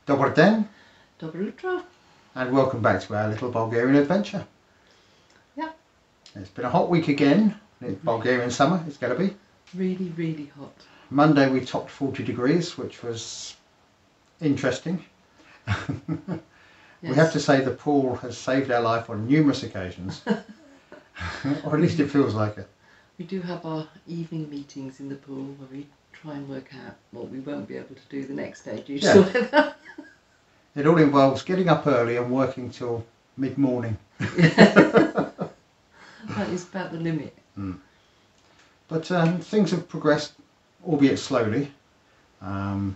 Dobar den, Dobro jutro. and welcome back to our little Bulgarian adventure. Yeah. It's been a hot week again. It's Bulgarian summer, it's going to be. Really, really hot. Monday we topped 40 degrees, which was interesting. Yes. We have to say the pool has saved our life on numerous occasions. Or at least it feels like it. We do have our evening meetings in the pool where we try and work out what we won't be able to do the next day due to the weather. It all involves getting up early and working till mid-morning. That is about the limit. But things have progressed, albeit slowly. The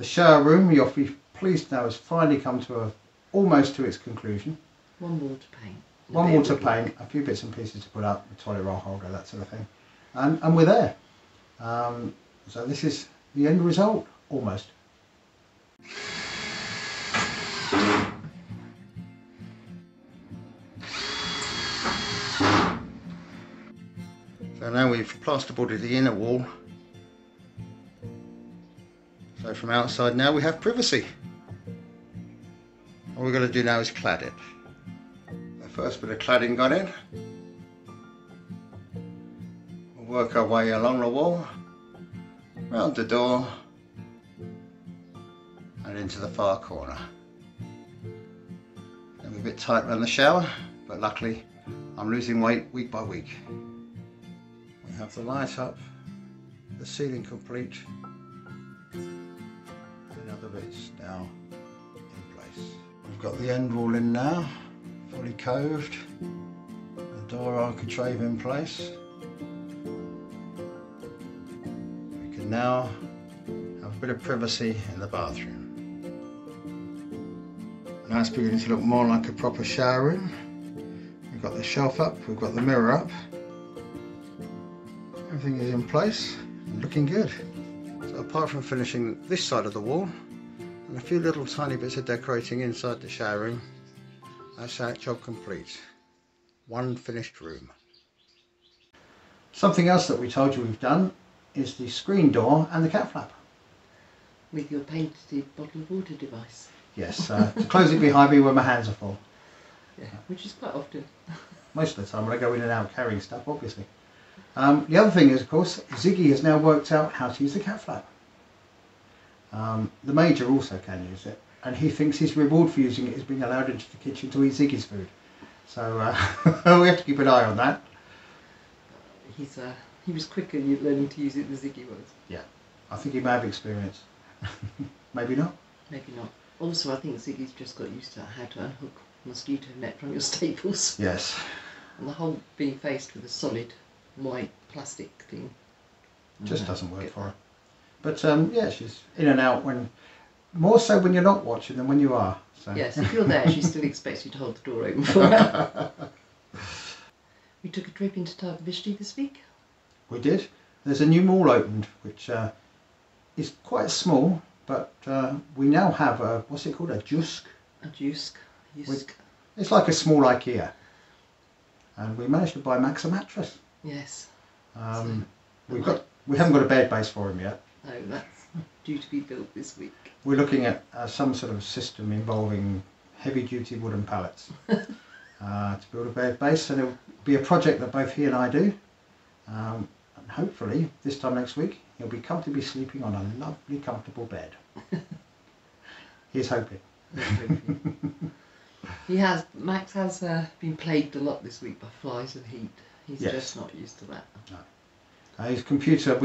shower room, you'll be pleased now, has finally come to almost to its conclusion. One wall to paint. One wall to paint, a few bits and pieces to put up, the toilet roll holder, that sort of thing. And we're there. So this is the end result, almost. So now we've plasterboarded the inner wall. So from outside now we have privacy. All we're going to do now is clad it. The first bit of cladding got in. We'll work our way along the wall, round the door and into the far corner. I'm a bit tight around the shower, but luckily I'm losing weight week by week. We have the light up, the ceiling complete, and other bits now in place. We've got the end wall in now, fully coved, the door architrave in place. We can now have a bit of privacy in the bathroom. Now it's beginning to look more like a proper shower room. We've got the shelf up, we've got the mirror up. Everything is in place and looking good. So apart from finishing this side of the wall and a few little tiny bits of decorating inside the shower room, that's our job complete. One finished room. Something else that we told you we've done is the screen door and the cat flap. With your painted bottle of water device. Yes, to close it behind me when my hands are full. Yeah, which is quite often. Most of the time when I go in and out carrying stuff, obviously. The other thing is, of course, Ziggy has now worked out how to use the cat flap. The Major also can use it, and he thinks his reward for using it is being allowed into the kitchen to eat Ziggy's food. So we have to keep an eye on that. He was quicker learning to use it than Ziggy was. Yeah, I think he may have experience. Maybe not. Maybe not. Also, I think Ziggy's just got used to how to unhook mosquito net from your staples. Yes. And the whole being faced with a solid white plastic thing Just doesn't work for her. But yeah, she's in and out more so when you're not watching than when you are. So. Yes, if you're there, she still expects you to hold the door open for her. We took a trip into Targovishti this week. We did. There's a new mall opened, which is quite small, but we now have a, what's it called, a jusk? A jusk. It's like a small IKEA. And we managed to buy Max a mattress. Yes. We haven't got a bed base for him yet. No, that's due to be built this week. We're looking at some sort of system involving heavy-duty wooden pallets to build a bed base, and it'll be a project that both he and I do. And hopefully, this time next week, he'll be comfortably sleeping on a lovely, comfortable bed. He's hoping. Max has been plagued a lot this week by flies and heat. He's just not used to that. No. His computer,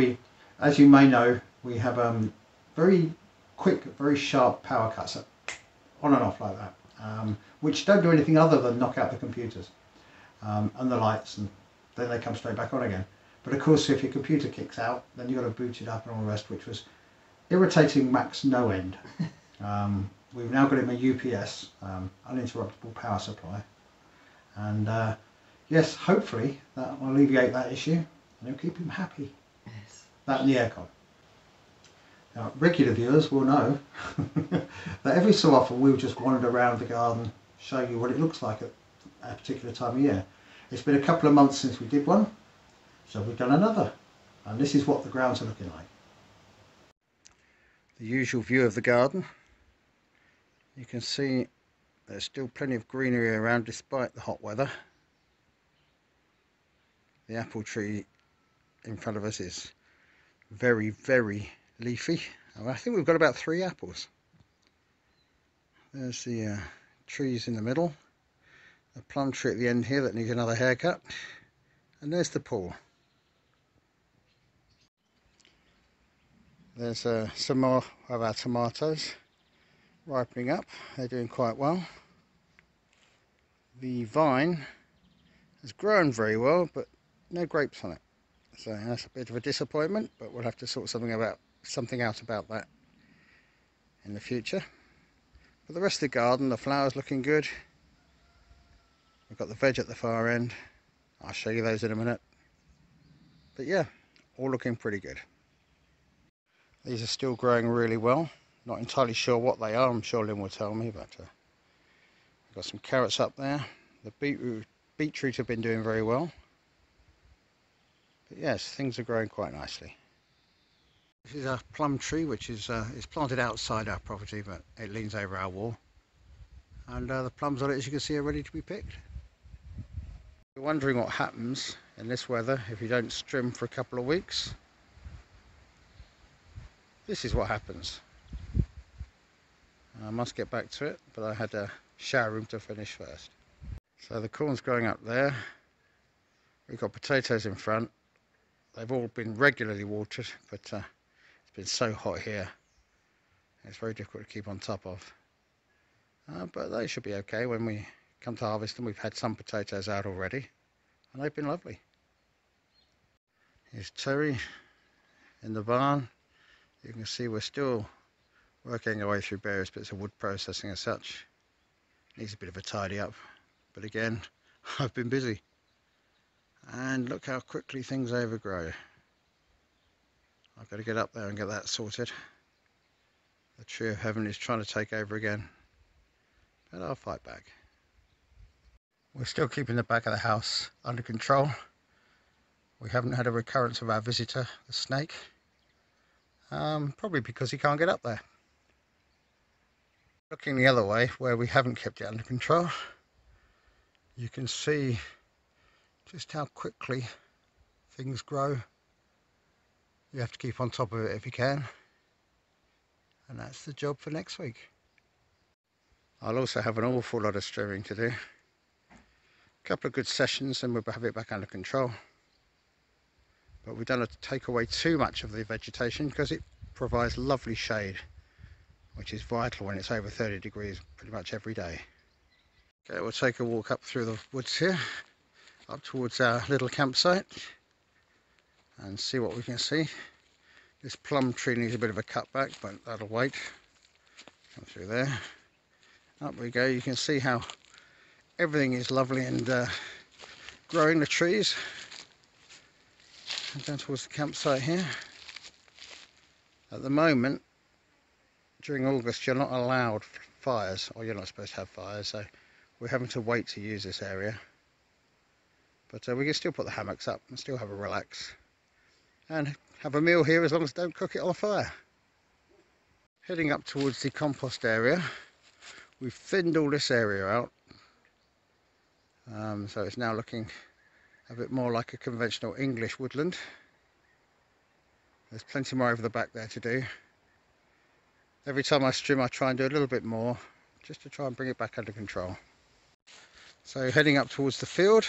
as you may know, we have very quick, very sharp power cuts on and off like that, which don't do anything other than knock out the computers and the lights, and then they come straight back on again. But of course, if your computer kicks out, then you've got to boot it up and all the rest, which was irritating Max no end. We've now got him a UPS, uninterruptible power supply, and yes, hopefully that will alleviate that issue and it'll keep him happy. Yes. That and the aircon. Now, regular viewers will know that every so often we'll just wander around the garden, show you what it looks like at a particular time of year. It's been a couple of months since we did one, so we've done another, and this is what the grounds are looking like. The usual view of the garden. You can see there's still plenty of greenery around despite the hot weather. The apple tree in front of us is very, very leafy. I think we've got about 3 apples. There's the trees in the middle, a plum tree at the end here that needs another haircut, and there's the pool. There's some more of our tomatoes ripening up. They're doing quite well. The vine has grown very well, but no grapes on it. So that's a bit of a disappointment, but we'll have to sort something out about that in the future. But the rest of the garden, the flowers looking good. We've got the veg at the far end. I'll show you those in a minute. But yeah, all looking pretty good. These are still growing really well. Not entirely sure what they are. I'm sure Lynn will tell me, but we've got some carrots up there. The beetroot have been doing very well. But yes, things are growing quite nicely. This is a plum tree which is planted outside our property, but it leans over our wall. And the plums on it, as you can see, are ready to be picked. You're wondering what happens in this weather if you don't trim for a couple of weeks. This is what happens. I must get back to it, but I had a shower room to finish first. So the corn's growing up there. We've got potatoes in front. They've all been regularly watered, but it's been so hot here. It's very difficult to keep on top of. But they should be okay when we come to harvest them. We've had some potatoes out already, and they've been lovely. Here's Terry in the barn. You can see we're still working our way through various bits of wood processing and such. Needs a bit of a tidy up, but again, I've been busy. And look how quickly things overgrow. I've got to get up there and get that sorted. The tree of heaven is trying to take over again, but I'll fight back. We're still keeping the back of the house under control. We haven't had a recurrence of our visitor, the snake. Probably because he can't get up there. Looking the other way, where we haven't kept it under control, you can see just how quickly things grow. You have to keep on top of it if you can. And that's the job for next week. I'll also have an awful lot of trimming to do. A couple of good sessions and we'll have it back under control. But we don't have to take away too much of the vegetation because it provides lovely shade, which is vital when it's over 30 degrees pretty much every day. Okay, we'll take a walk up through the woods here, up towards our little campsite, and see what we can see. This plum tree needs a bit of a cutback, but that'll wait. Come through there. Up we go. You can see how everything is lovely and growing, the trees. And down towards the campsite here. At the moment, during August, you're not allowed fires, or you're not supposed to have fires, so we're having to wait to use this area. But we can still put the hammocks up and still have a relax. And have a meal here as long as don't cook it on a fire. Heading up towards the compost area, we've thinned all this area out. So it's now looking a bit more like a conventional English woodland. There's plenty more over the back there to do. Every time I trim, I try and do a little bit more just to try and bring it back under control. So heading up towards the field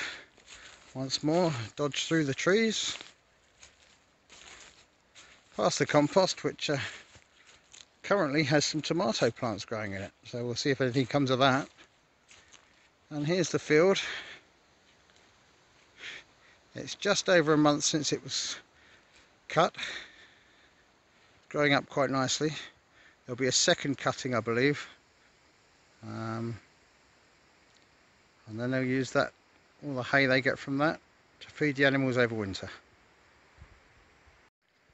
once more, dodge through the trees, past the compost, which currently has some tomato plants growing in it, so we'll see if anything comes of that. And here's the field. It's just over a month since it was cut, growing up quite nicely. There'll be a second cutting, I believe, and then they'll use that, all the hay they get from that, to feed the animals over winter.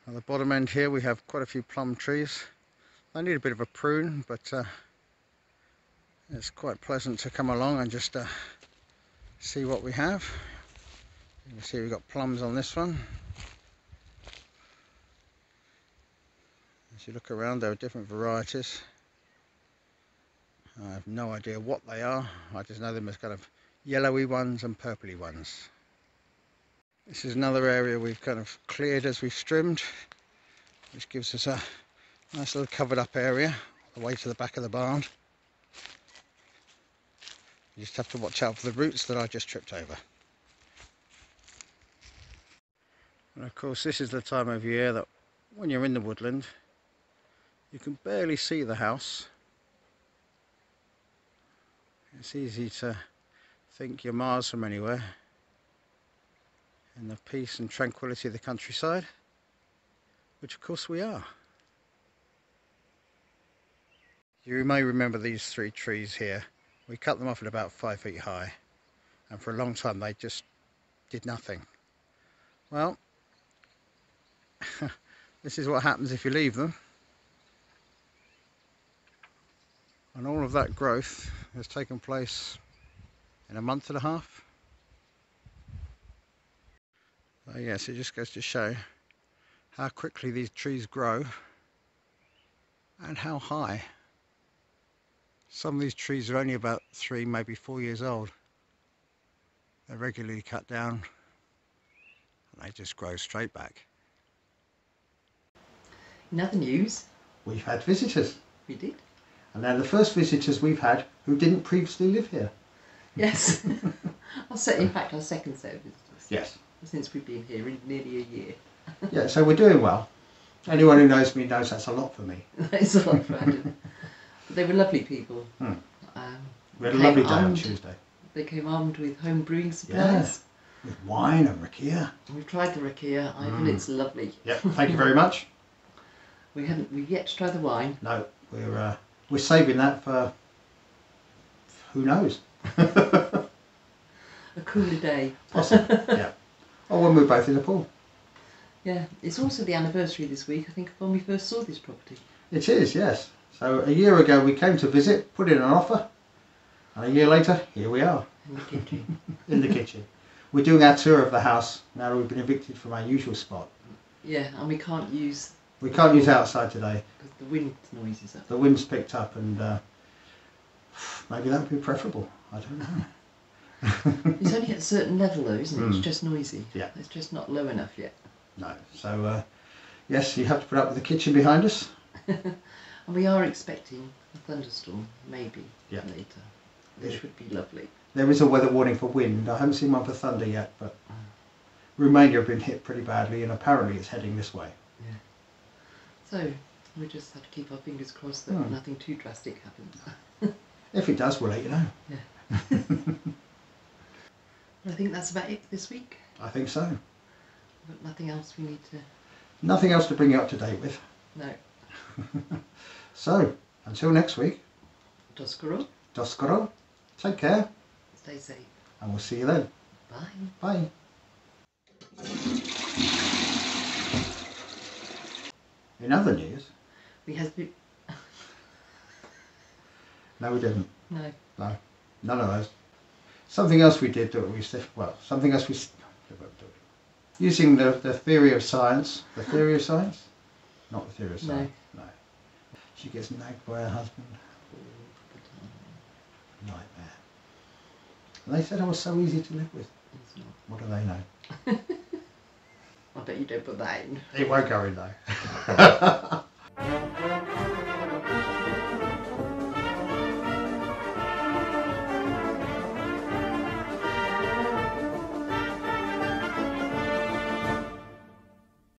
At the bottom end here we have quite a few plum trees. They need a bit of a prune, but it's quite pleasant to come along and just see what we have. You can see we've got plums on this one. As you look around, there are different varieties. I have no idea what they are. I just know them as kind of yellowy ones and purpley ones. This is another area we've kind of cleared as we've trimmed, which gives us a nice little covered up area the way to the back of the barn. You just have to watch out for the roots that I just tripped over. And of course this is the time of year that when you're in the woodland you can barely see the house. It's easy to think you're miles from anywhere in the peace and tranquility of the countryside, which of course we are. You may remember these 3 trees here. We cut them off at about 5 feet high, and for a long time they just did nothing. Well, this is what happens if you leave them. And all of that growth has taken place in a month and a half. So yes, it just goes to show how quickly these trees grow and how high. Some of these trees are only about 3, maybe 4 years old. They're regularly cut down and they just grow straight back. In other news, We've had visitors. we did. And they're the first visitors we've had who didn't previously live here. Yes. In fact, our second set of visitors. Yes. Since we've been here in nearly a year. Yeah, so we're doing well. Anyone who knows me knows that's a lot for me. That is a lot for Adam. They were lovely people. We had a lovely day on Tuesday. They came armed with home brewing supplies. Yeah, with wine and rakia. We've tried the rakia, Ivan, it's lovely. Yeah, thank you very much. We've yet to try the wine. No, we're saving that for who knows. A cooler day. Possibly, yeah. Oh, when we're both in the pool. Yeah, it's also the anniversary this week, I think, of when we first saw this property. It is, yes. So a year ago we came to visit, put in an offer, and a year later, here we are. In the kitchen. In the kitchen. We're doing our tour of the house now that we've been evicted from our usual spot. Yeah, and we can't use... We can't use outside today. Because the wind noises up. The wind's picked up and maybe that would be preferable. I don't know. It's only at a certain level though, isn't it? It's just noisy. Yeah. It's just not low enough yet. No. So, yes, you have to put up with the kitchen behind us. And we are expecting a thunderstorm, maybe, Yeah. later. Which would be lovely. There is a weather warning for wind. I haven't seen one for thunder yet, but Romania have been hit pretty badly and apparently it's heading this way. Yeah. So, we just have to keep our fingers crossed that nothing too drastic happens. If it does, we'll let you know. Yeah. I think that's about it this week. I think so. But nothing else we need to... Nothing else to bring you up to date with. No. So, until next week. Doskoro. Doskoro. Take care. Stay safe. And we'll see you then. Bye. Bye. In other news... We had... No, we didn't. No. No. None of those. Something else we did that we... Well, something else we... Using the theory of science. The theory of science? Not the theory of science. No. She gets nagged by her husband. Nightmare. And they said I was so easy to live with. It's not. What do they know? I bet you don't put that in. It won't go in though.